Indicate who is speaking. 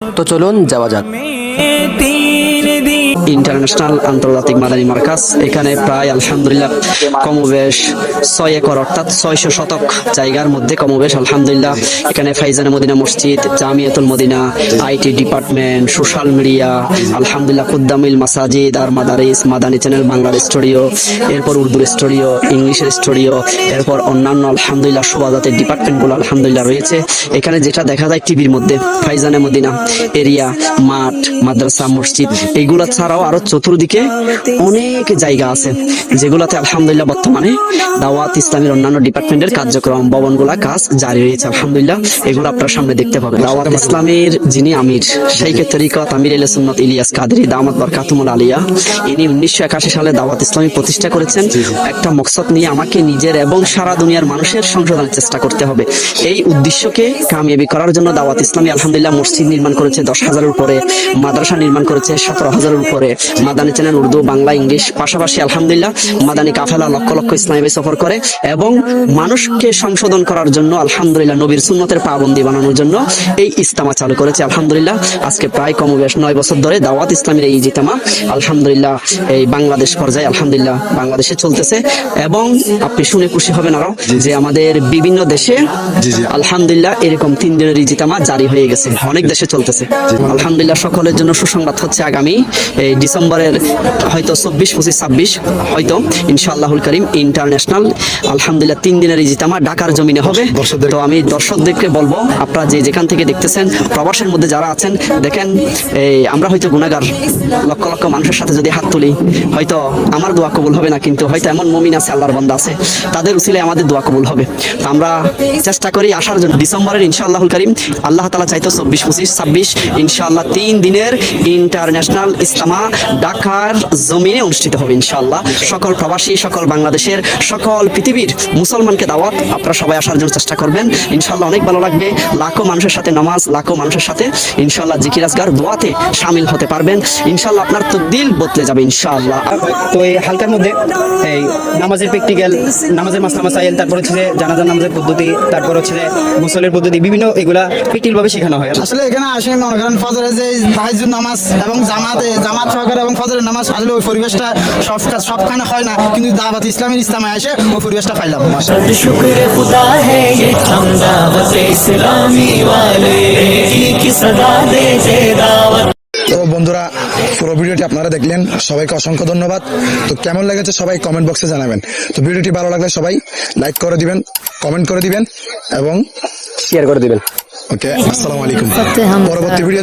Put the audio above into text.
Speaker 1: তো চলুন যাওয়া যাক। ইন্টারন্যাশনাল আন্তর্জাতিক মাদানী মার্কাজ, এখানে প্রায় আলহামদুলিল্লাহ কমবেশ 6 একর অর্থাৎ 600 শতক জায়গার মধ্যে কমবেশ আলহামদুলিল্লাহ এখানে ফাইজানে মদিনা মসজিদ, Jamiatul Madina, IT department, social media, আলহামদুলিল্লাহ কুদ্দামিল মাসাজিদ আর মাদারিস, মাদানী চ্যানেল বাংলার স্টুডিও, এরপর উর্দুর স্টুডিও, ইংলিশের স্টুডিও, এরপর অন্যান্য আলহামদুলিল্লাহ শোভাজাতের ডিপার্টমেন্টগুলো আলহামদুলিল্লাহ রয়েছে। এখানে যেটা দেখা যায় টিভির মধ্যে ফাইজানে মদিনা এরিয়া, মাঠ, মাদ্রাসা, মসজিদ, এইগুলা ছাড়াও আরো চতুর্দিকে অনেক জায়গা আছে যেগুলাতে আলহামদুলিল্লাহ বর্তমানে দাওয়াত ইসলামের অন্যান্য ডিপার্টমেন্টের কার্যক্রম, ভবনগুলা কাজ জারি রয়েছে আলহামদুলিল্লাহ। এগুলো আপনার সামনে দেখতে পাবেন। দাওয়াত ইসলামের যিনি আমির, শাইখে তরিকত আমির আহলে সুন্নাত ইলিয়াস কাদরি দামাত বরকাতুহুল আলিয়া, ইনি 1981 সালে দাওয়াত ইসলামী প্রতিষ্ঠা করেছেন। একটা মকসদ নিয়ে আমাকে নিজের এবং সারা দুনিয়ার মানুষের সংশোধনের চেষ্টা করতে হবে। এই উদ্দেশ্যকে কামিয়াবি করার জন্য দাওয়াত ইসলামী আলহামদুলিল্লাহ মসজিদ নির্মাণ করেছে 10,000-এর উপরে, মাদ্রাসা নির্মাণ করেছে 17,000-এর উপরে, মাদানী চ্যানেল উর্দু, বাংলা, ইংলিশ, পাশাপাশি আলহামদুলিল্লাহ মাদানী কাফেলা লক্ষ লক্ষ ইসলামী সফর করে এবং মানুষকে সংশোধন করার জন্য আলহামদুলিল্লাহ নবীর সুন্নতের পাবন্দি বানানোর জন্য এই ইজতেমা চালু করেছে আলহামদুলিল্লাহ। আজকে প্রায় কমবেশ 9 বছর ধরে দাওয়াত ইসলামের এই ইজতেমা আলহামদুলিল্লাহ এই বাংলাদেশ পর্যায়ে আলহামদুলিল্লাহ বাংলাদেশে চলতেছে এবং আপনি শুনে খুশি হবেন আরো যে আমাদের বিভিন্ন দেশে আলহামদুলিল্লাহ এরকম 3 দিনের ইজতেমা জারি হয়ে গেছে, অনেক দেশে চলতেছে আলহামদুলিল্লাহ। সকলের জন্য সুসংবাদ হচ্ছে আগামী এই ডিসেম্বরের হয়তো 24, 25, 26 হয়তো ইনশাআল্লাহুল করিম ইন্টারন্যাশনাল আলহামদুলিল্লাহ 3 দিনের ইজতেমা ঢাকার জমিনে হবে। তো আমি দর্শকদেরকে বলবো, আপনারা যে যেখান থেকে দেখতেছেন, প্রবাসের মধ্যে যারা আছেন, দেখেন এই আমরা হয়তো গুনাহগার, লক্ষ লক্ষ মানুষের সাথে যদি হাত তুলি হয়তো আমার দোয়া কবুল হবে না, কিন্তু হয়তো এমন মুমিন আছে, আল্লাহর বান্দা আছে, তাদের উসিলায় আমাদের দোয়া কবুল হবে। তো আমরা চেষ্টা করি আসার জন্য ডিসেম্বরের ইনশাআল্লাহুল করিম। আল্লাহ তাআলা চাইতো 24, 25, 26 ইনশাআল্লাহ 3 দিনের ইন্টারন্যাশনাল ইজতেমা ঢাকার জমিনে অনুষ্ঠিত হবে ইনশাআল্লাহ। সকল প্রবাসী, সকল বাংলাদেশের, সকল পৃথিবীর মুসলমানকে দাওয়াত, আপনারা সবাই আসার জন্য চেষ্টা করবেন ইনশাআল্লাহ। অনেক ভালো লাগবে। লাখো মানুষের সাথে নামাজ, লাখো মানুষের সাথে ইনশাআল্লাহ জিকির আজগার দোয়াতে শামিল হতে পারবেন ইনশাআল্লাহ। আপনার তকদিল বদলে যাবে ইনশাআল্লাহ।
Speaker 2: তো এই হালকার মধ্যে এই নামাজের প্র্যাকটিক্যাল, নামাজের মাসলা মাসাইল, তারপর হচ্ছে যে জানাজার নামাজের পদ্ধতি, তারপর হচ্ছে যে গোসলের পদ্ধতি, বিভিন্ন এগুলা প্র্যাকটিক্যাল ভাবে শেখানো হয়।
Speaker 3: আসলে এখানে আসে মনে করেন ফজরের যে তাহাজ্জুদ নামাজ এবং জামাত সহকারে এবং ফজরের নামাজ, আসলে ওই পরিবেশটা সবখানে হয় না, কিন্তু দাওয়াত ইসলামের ইজতেমায় এসে ওই পরিবেশটা পাইলাম।
Speaker 4: शुक्र खुदा है ये हम दावत इस्लामी वाले की सदा दे दावत।
Speaker 5: তো বন্ধুরা, পুরো ভিডিওটি আপনারা দেখলেন, সবাইকে অসংখ্য ধন্যবাদ। তো কেমন লেগেছে সবাই কমেন্ট বক্সে জানাবেন। তো ভিডিওটি ভালো লাগলে সবাই লাইক করে দিবেন, কমেন্ট করে দিবেন এবং
Speaker 1: শেয়ার করে দিবেন।
Speaker 5: ওকে, আসসালামু আলাইকুম। পরবর্তী ভিডিও